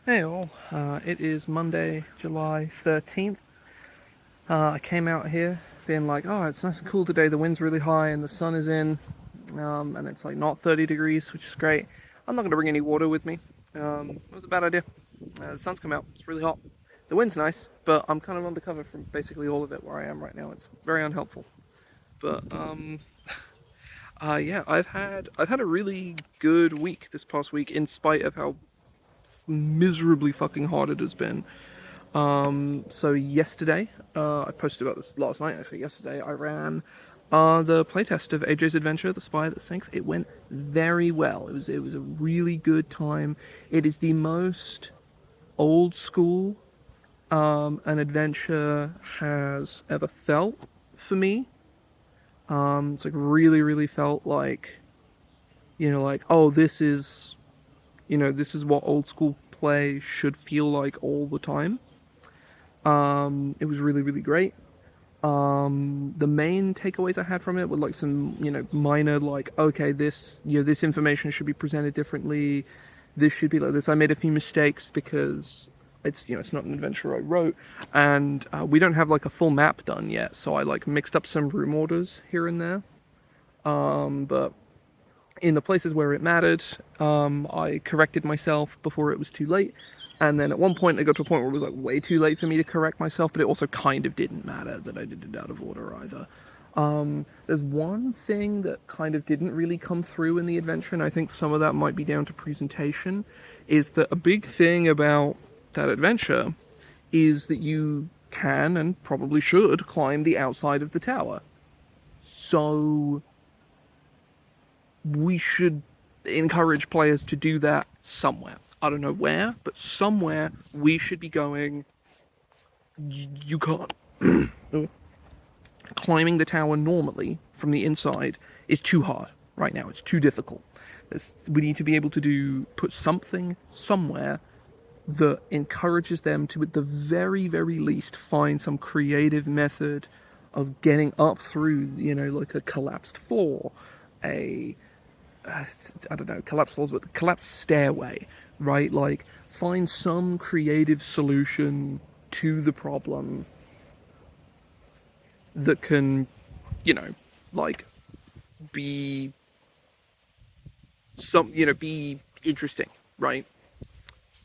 Hey all, it is Monday, July 13th. I came out here being like, oh, it's nice and cool today, the wind's really high and the sun is in, and it's like not 30 degrees, which is great. I'm not going to bring any water with me. It was a bad idea. The sun's come out, it's really hot. The wind's nice, but I'm kind of undercover from basically all of it where I am right now. It's very unhelpful. But, yeah, I've had a really good week this past week in spite of how miserably fucking hard it has been. So yesterday, I posted about this last night actually. Yesterday, I ran the playtest of AJ's Adventure, The Spy That Sinks. It went very well. It was a really good time. It is the most old school an adventure has ever felt for me. It's like really felt like, like, oh, this is what old school play should feel like all the time. It was really great. The main takeaways I had from it were like some, minor, like, okay, this information should be presented differently. This should be like this. I made a few mistakes because it's not an adventure I wrote, and we don't have like a full map done yet. So I like mixed up some room orders here and there. But in the places where it mattered, I corrected myself before it was too late. And then at one point, I got to a point where it was like way too late for me to correct myself, but it also kind of didn't matter that I did it out of order either. There's one thing that kind of didn't really come through in the adventure, and I think some of that might be down to presentation, is that a big thing about that adventure is that you can and probably should climb the outside of the tower. So we should encourage players to do that somewhere. I don't know where, but somewhere we should be going. You can't. Climbing the tower normally from the inside is too hard right now. It's too difficult. We need to be able to put something somewhere that encourages them to, at the very least, find some creative method of getting up through, like a collapsed floor, I don't know, collapsed floors, but collapsed stairway, right? Like, find some creative solution to the problem that can, like, be be interesting, right?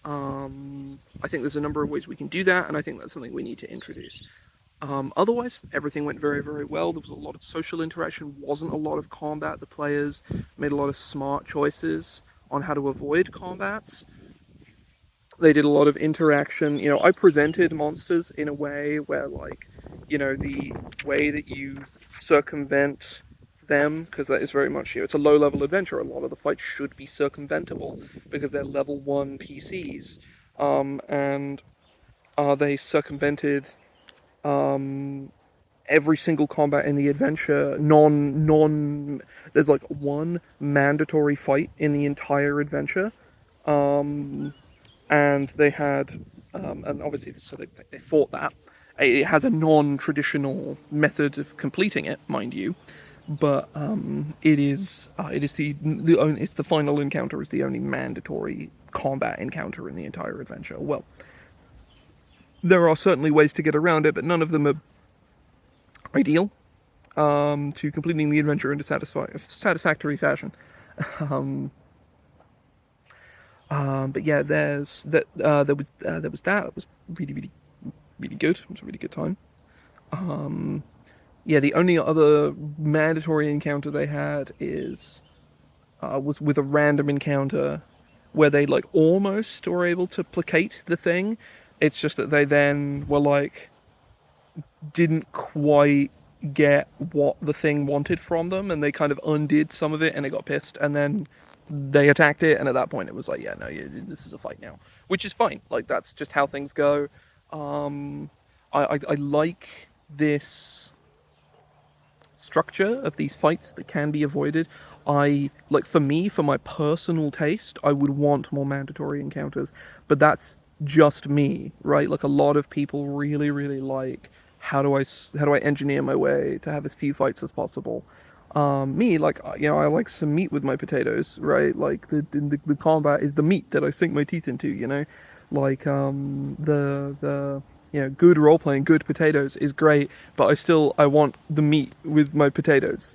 I think there's a number of ways we can do that, and I think that's something we need to introduce. Otherwise, everything went very well. There was a lot of social interaction, wasn't a lot of combat. The players made a lot of smart choices on how to avoid combats. They did a lot of interaction. I presented monsters in a way where, like, the way that you circumvent them, because that is very much, it's a low level adventure. A lot of the fights should be circumventable because they're level 1 PCs. And they circumvented every single combat in the adventure. There's like one mandatory fight in the entire adventure. And they had, and obviously, so they fought that. It has a non-traditional method of completing it, mind you, but it's the final encounter is the only mandatory combat encounter in the entire adventure. Well, there are certainly ways to get around it, but none of them are ideal to completing the adventure in a satisfactory fashion. But yeah, there's that. There was that. That was really good. It was a really good time. Yeah, the only other mandatory encounter they had was with a random encounter where they like almost were able to placate the thing. It's just that they then were like didn't quite get what the thing wanted from them, and they kind of undid some of it, and they got pissed, and then they attacked it, and at that point it was like, yeah, no, this is a fight now, which is fine. Like, that's just how things go. I like this structure of these fights that can be avoided. For me, for my personal taste, I would want more mandatory encounters, but that's just me, right? Like, a lot of people really like, how do I engineer my way to have as few fights as possible? Me, like, I like some meat with my potatoes, right? Like the combat is the meat that I sink my teeth into, like the good role playing, good potatoes is great, but I want the meat with my potatoes.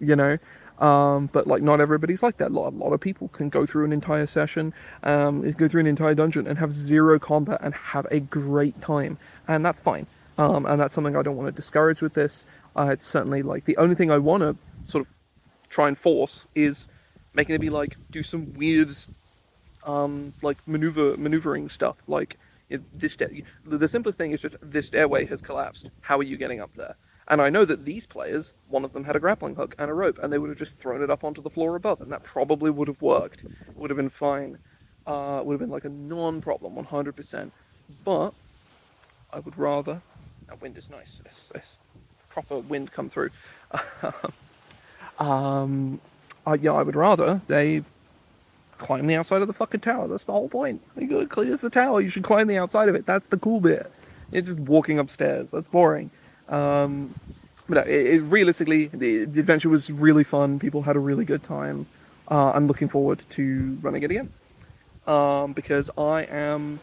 But like not everybody's like that. A lot of people can go through an entire session, go through an entire dungeon and have zero combat and have a great time, and that's fine. And that's something I don't want to discourage with this. It's certainly like the only thing I want to sort of try and force is making it be like do some weird like maneuvering stuff like the simplest thing is just this stairway has collapsed, how are you getting up there? And I know that these players, one of them had a grappling hook and a rope, and they would have just thrown it up onto the floor above, and that probably would have worked, would have been fine, would have been like a non-problem 100%. But I would rather, that wind is nice, it's proper wind come through. I would rather they climb the outside of the fucking tower. That's the whole point. You gotta clear the tower. You should climb the outside of it. That's the cool bit. It's just walking upstairs. That's boring. But no, realistically, the adventure was really fun. People had a really good time. I'm looking forward to running it again. Because I am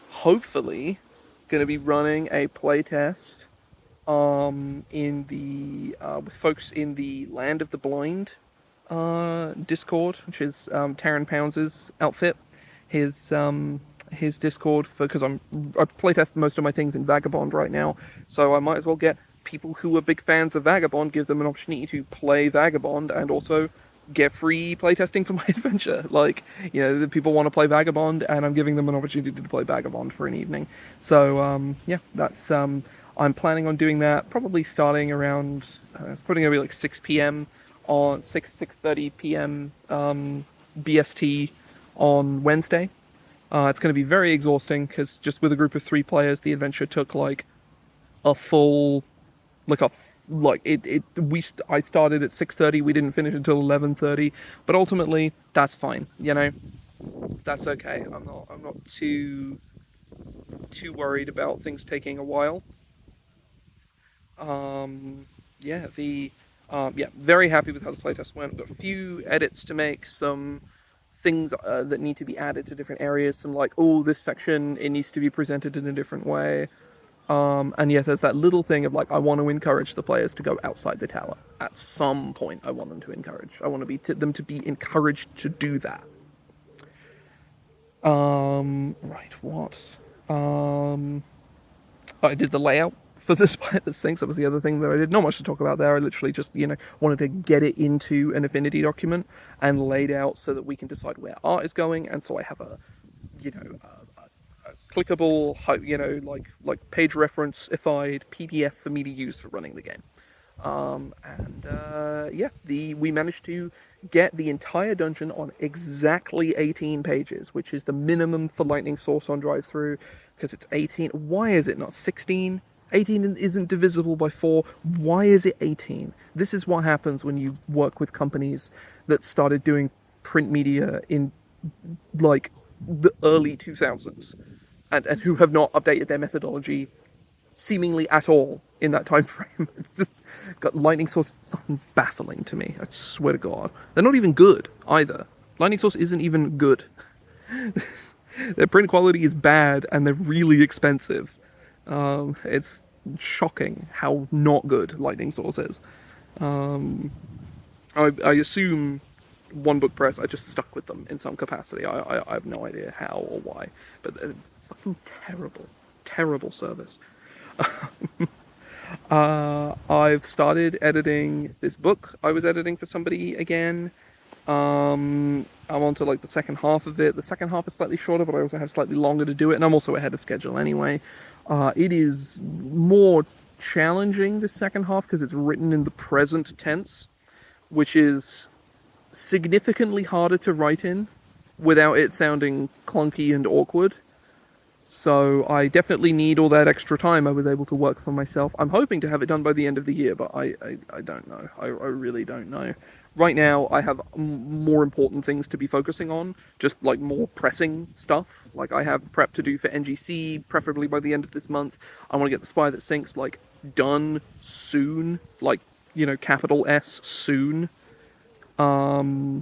hopefully going to be running a playtest in the with folks in the Land of the Blind Discord, which is Taran Pounds' outfit. His Discord because I playtest most of my things in Vagabond right now, so I might as well get people who are big fans of Vagabond, give them an opportunity to play Vagabond and also get free playtesting for my adventure. Like, the people want to play Vagabond, and I'm giving them an opportunity to play Vagabond for an evening. So, yeah, that's I'm planning on doing that probably starting around. It's probably gonna be like 6 p.m. on 6:30 p.m. BST on Wednesday. It's going to be very exhausting because just with a group of 3 players, the adventure took like a full, like a like it we I started at 6:30. We didn't finish until 11:30, but ultimately that's fine. That's okay. I'm not too worried about things taking a while. Yeah, very happy with how the playtest went. We've got a few edits to make, some things that need to be added to different areas. Some like, oh, this section it needs to be presented in a different way. And yeah, there's that little thing of like, I want to encourage the players to go outside the tower at some point. I want them to encourage. I want them to be encouraged to do that. Right, what? I did the layout for this thing. So that was the other thing that I did. Not much to talk about there. I literally just, wanted to get it into an Affinity document and laid out so that we can decide where art is going. And so I have a clickable, like page reference-ified PDF for me to use for running the game. Yeah, we managed to get the entire dungeon on exactly 18 pages, which is the minimum for Lightning Source on drive-through, because it's 18. Why is it not 16? 18 isn't divisible by 4. Why is it 18? This is what happens when you work with companies that started doing print media in, like, the early 2000s, and who have not updated their methodology seemingly at all in that time frame. It's just got Lightning Source fucking baffling to me. I swear to God, they're not even good either. Lightning Source isn't even good. Their print quality is bad, and they're really expensive. It's shocking how not good Lightning Source is. I assume One Book Press are just stuck with them in some capacity. I have no idea how or why, but they're fucking terrible, terrible service. I've started editing this book I was editing for somebody again. I'm on to like the second half of it. The second half is slightly shorter, but I also have slightly longer to do it, and I'm also ahead of schedule anyway. It is more challenging, the second half, because it's written in the present tense, which is significantly harder to write in without it sounding clunky and awkward. So I definitely need all that extra time I was able to work for myself. I'm hoping to have it done by the end of the year, but I don't know. I really don't know. Right now, I have more important things to be focusing on, just like more pressing stuff. Like I have prep to do for NGC, preferably by the end of this month. I want to get the Spy That Sinks, like, done soon. Like, capital S, soon. Yeah,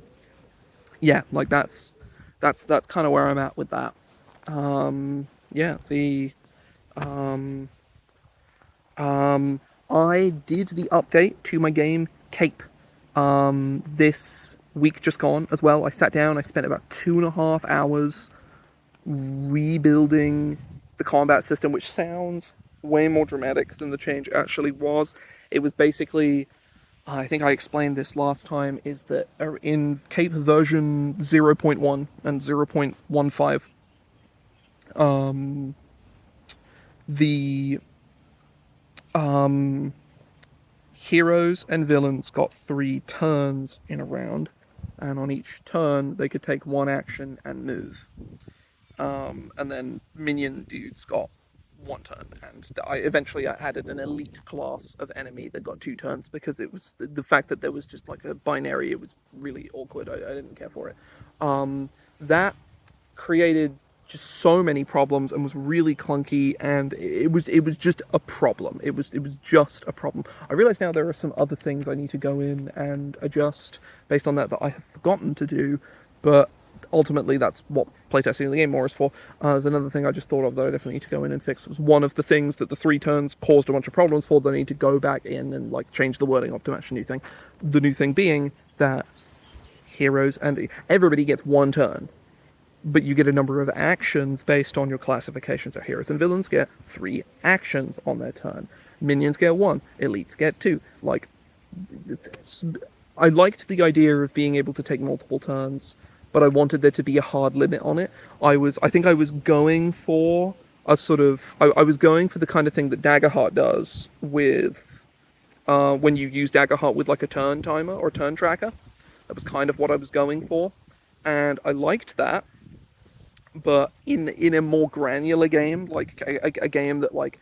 like that's kind of where I'm at with that. Yeah, the um, um, I did the update to my game Cape this week just gone as well. I sat down, I spent about 2.5 hours rebuilding the combat system, which sounds way more dramatic than the change actually was. It was basically, I think I explained this last time, is that in Cape version 0.1 and 0.15, the um, heroes and villains got 3 turns in a round, and on each turn they could take one action and move. And then minion dudes got 1 turn, and I added an elite class of enemy that got 2 turns because it was the fact that there was just like a binary. It was really awkward. I didn't care for it. That created just so many problems and was really clunky, and it was just a problem. It was just a problem. I realize now there are some other things I need to go in and adjust based on that I have forgotten to do, but ultimately that's what playtesting the game more is for. There's another thing I just thought of that I definitely need to go in and fix. It was one of the things that the 3 turns caused a bunch of problems for that I need to go back in and like change the wording of to match a new thing. The new thing being that heroes and everybody gets 1 turn, but you get a number of actions based on your classification. So heroes and villains get 3 actions on their turn. Minions get 1. Elites get 2. Like, I liked the idea of being able to take multiple turns, but I wanted there to be a hard limit on it. I think I was going for a sort of, I was going for the kind of thing that Daggerheart does with, when you use Daggerheart with like a turn timer or turn tracker. That was kind of what I was going for, and I liked that. But in a more granular game, like a game that like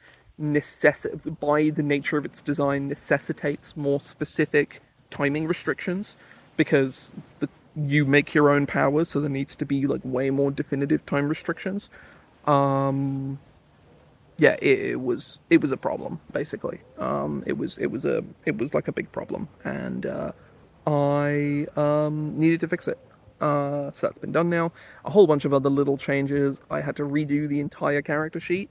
by the nature of its design necessitates more specific timing restrictions, because you make your own powers, so there needs to be like way more definitive time restrictions. Um, yeah, it was a problem basically. It was like a big problem, and I needed to fix it. So that's been done now. A whole bunch of other little changes. I had to redo the entire character sheet.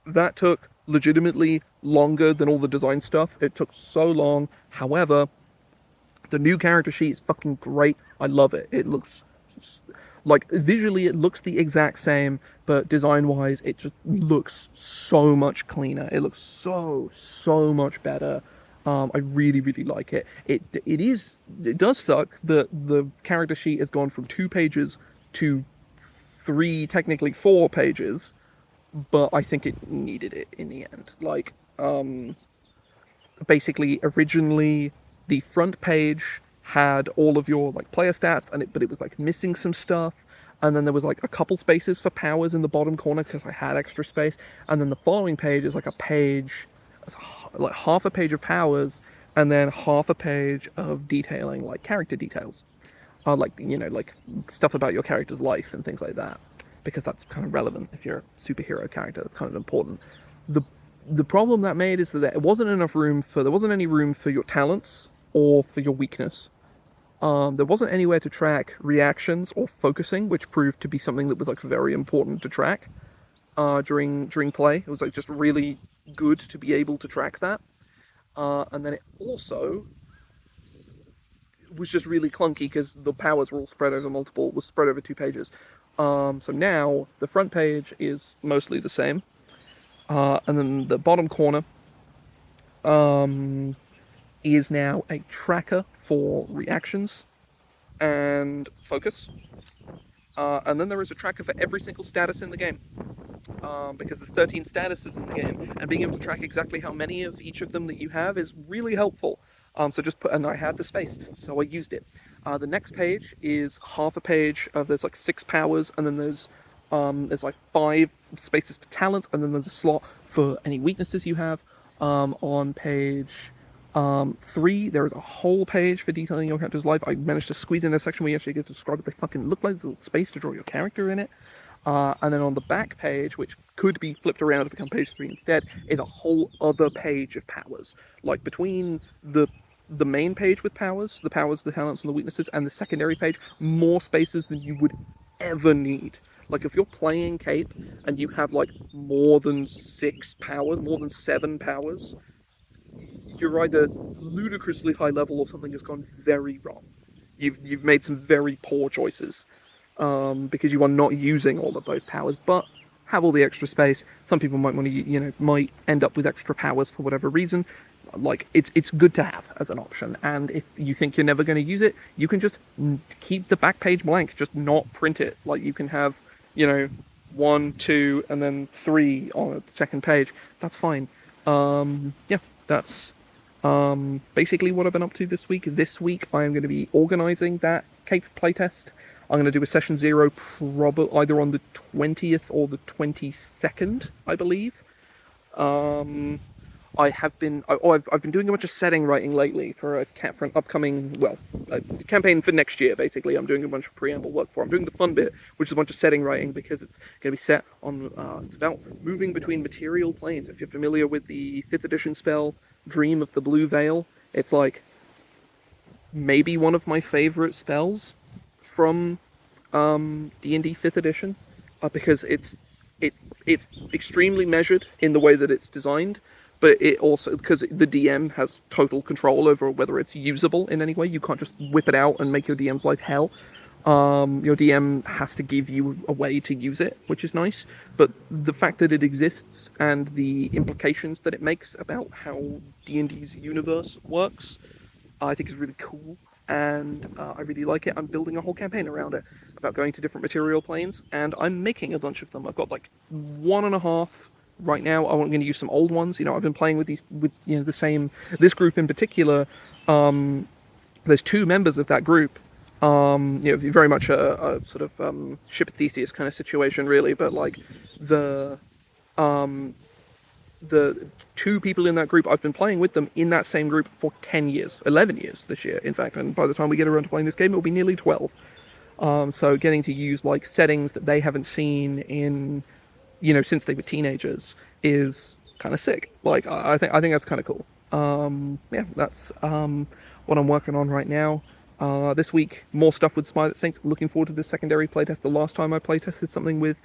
That took legitimately longer than all the design stuff. It took so long. However, the new character sheet is fucking great. I love it. It looks like visually it looks the exact same, but design wise it just looks so much cleaner. It looks so much better. I really really like it. It does suck that the character sheet has gone from 2 pages to 3, technically 4 pages, but I think it needed it in the end. Like, basically originally the front page had all of your like player stats, but it was like missing some stuff, and then there was like a couple spaces for powers in the bottom corner because I had extra space, and then the following page is like a page, like half a page of powers, and then half a page of detailing, like character details, like like stuff about your character's life and things like that, because that's kind of relevant if you're a superhero character. That's kind of important. The the problem that made is that there wasn't any room for your talents or for your weakness. There wasn't anywhere to track reactions or focusing, which proved to be something that was like very important to track during play. It was like just really good to be able to track that. And then it also was just really clunky because the powers were all spread over 2 pages. So now the front page is mostly the same, and then the bottom corner is now a tracker for reactions and focus. And then there is a tracker for every single status in the game. Because there's 13 statuses in the game, and being able to track exactly how many of each of them that you have is really helpful. And I had the space, so I used it. The next page is half a page of, there's like 6 powers, and then there's like 5 spaces for talents, and then there's a slot for any weaknesses you have. On page 3, there is a whole page for detailing your character's life. I managed to squeeze in a section where you actually get to describe what they fucking look like. There's a little space to draw your character in it. And then on the back page, which could be flipped around to become page 3 instead, is a whole other page of powers. Like between the the main page with powers, the powers, the talents, and the weaknesses, and the secondary page, more spaces than you would ever need. Like if you're playing Cape and you have like more than 6 powers, more than 7 powers, you're either ludicrously high level or something has gone very wrong. You've made some very poor choices because you are not using all of those powers, but have all the extra space. Some people might want to, might end up with extra powers for whatever reason. Like it's good to have as an option, and if you think you're never going to use it, you can just keep the back page blank, just not print it. Like you can have, 1, 2, and then 3 on a second page. That's fine. Yeah, that's basically what I've been up to this week. This week I am going to be organising that Cape playtest. I'm going to do a session 0 probably either on the 20th or the 22nd, I believe. I've been doing a bunch of setting writing lately for an upcoming a campaign for next year. Basically, I'm doing a bunch of preamble work for. I'm doing the fun bit, which is a bunch of setting writing because it's going to be set on. It's about moving between material planes. If you're familiar with the 5th edition spell Dream of the Blue Veil, it's like maybe one of my favorite spells from D&D 5th edition because it's extremely measured in the way that it's designed, but it also, because the DM has total control over whether it's usable in any way. You can't just whip it out and make your DM's life hell. Your DM has to give you a way to use it, which is nice, but the fact that it exists and the implications that it makes about how D&D's universe works, I think is really cool, and I really like it. I'm building a whole campaign around it, about going to different material planes, and I'm making a bunch of them. I've got like 1.5 right now. I'm going to use some old ones. I've been playing with this group in particular. There's 2 members of that group. Very much a sort of Ship of Theseus kind of situation, really. But like the 2 people in that group, I've been playing with them in that same group for 10 years, 11 years this year, in fact. And by the time we get around to playing this game, it'll be nearly 12. So getting to use like settings that they haven't seen in, since they were teenagers is kind of sick. Like I think that's kind of cool. Yeah, that's what I'm working on right now. This week, more stuff with Spy That Sinks. Looking forward to this secondary playtest. The last time I playtested something with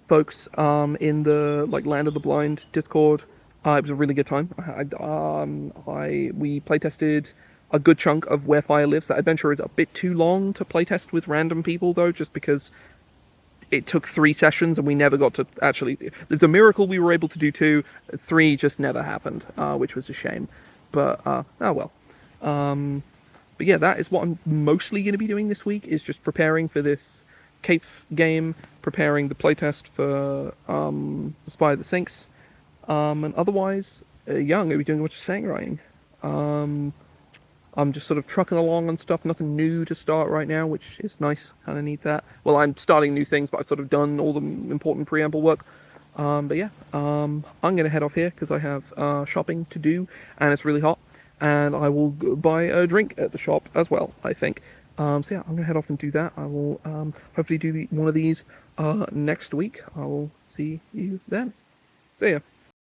folks in the Land of the Blind Discord, it was a really good time. We playtested a good chunk of Where Fire Lives. That adventure is a bit too long to playtest with random people, though, just because it took 3 sessions and we never got to actually. There's a miracle we were able to do 2. 3 just never happened, which was a shame. But oh well. But yeah, that is what I'm mostly going to be doing this week, is just preparing for this Cape game, preparing the playtest for the Spy That Sinks, and otherwise, I'm going to be doing a bunch of setting writing. I'm just sort of trucking along on stuff, nothing new to start right now, which is nice, kind of need that. Well, I'm starting new things, but I've sort of done all the important preamble work. But yeah, I'm going to head off here because I have shopping to do, and it's really hot. And I will buy a drink at the shop as well, I think. So yeah, I'm going to head off and do that. I will hopefully do one of these next week. I will see you then. See ya.